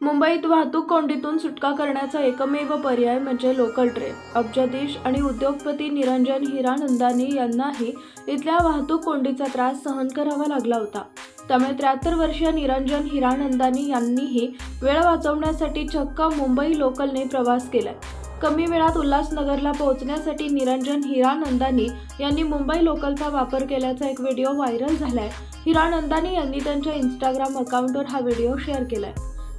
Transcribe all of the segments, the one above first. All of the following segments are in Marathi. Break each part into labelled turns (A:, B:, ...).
A: मुंबईत वाहतूक कोंडीतून सुटका करण्याचा एकमेव पर्याय म्हणजे लोकल ट्रेन। अब्जाधीश आणि उद्योगपती निरंजन हिरानंदानी यांनाही इथल्या वाहतूक कोंडीचा त्रास सहन करावा लागला होता। त्यामुळे 73 वर्षीय निरंजन हिरानंदानी यांनीही वेळ वाचवण्यासाठी चक्क मुंबई लोकलने प्रवास केलाय। कमी वेळात उल्हासनगरला पोहोचण्यासाठी निरंजन हिरानंदानी यांनी मुंबई लोकलचा वापर केल्याचा एक व्हिडिओ व्हायरल झालाय। हिरानंदानी यांनी त्यांच्या इंस्टाग्राम अकाउंटवर हा व्हिडिओ शेअर केलाय।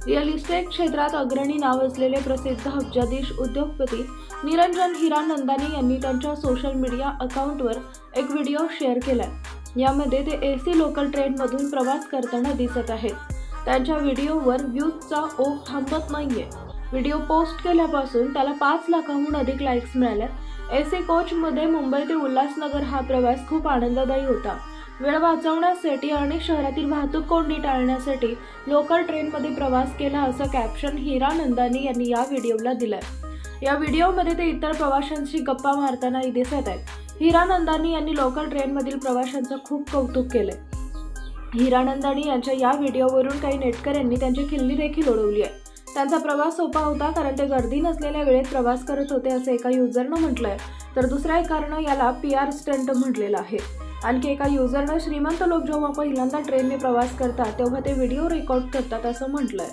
A: रिअल इस्टेट क्षेत्रात अग्रणी नाव असलेले प्रसिद्ध अब्जाधीश उद्योगपती निरंजन हिरानंदानी यांनी त्यांच्या सोशल मीडिया अकाउंटवर एक व्हिडिओ शेअर केलाय। यामध्ये ते एसी लोकल ट्रेनमधून प्रवास करताना दिसत आहेत। त्यांच्या व्हिडिओवर व्ह्यूजचा ओघ थांबत नाहीये। व्हिडिओ पोस्ट केल्यापासून त्याला 5 लाखांहून अधिक लाईक्स मिळाल्या। एसी कोचमध्ये मुंबई ते उल्हासनगर हा प्रवास खूप आनंददायी होता। वेळ वाचवण्यासाठी आणि शहरातील वाहतूक कोंडी टाळण्यासाठी लोकल ट्रेनमध्ये प्रवास केला असं कॅप्शन हिरानंदानी यांनी या व्हिडिओला दिलंय। या व्हिडिओमध्ये ते इतर प्रवाशांशी गप्पा मारतानाही दिसत आहेत। हिरानंदानी यांनी लोकल ट्रेनमधील प्रवाशांचं खूप कौतुक केलंय। हिरानंदानी यांच्या या व्हिडिओवरून काही नेटकऱ्यांनी त्यांची खिल्ली देखील उडवली आहे। त्यांचा प्रवास सोपा होता कारण ते गर्दी नसलेल्या वेळेत प्रवास करत होते असं एका युजरनं म्हटलंय, तर दुसऱ्या एकानं याला PR स्टंट म्हटलेलं आहे। आणखी एका युजरनं श्रीमंत लोक जेव्हा पहिल्यांदा ट्रेनने प्रवास करतात तेव्हा ते व्हिडिओ रेकॉर्ड करतात असं म्हटलंय।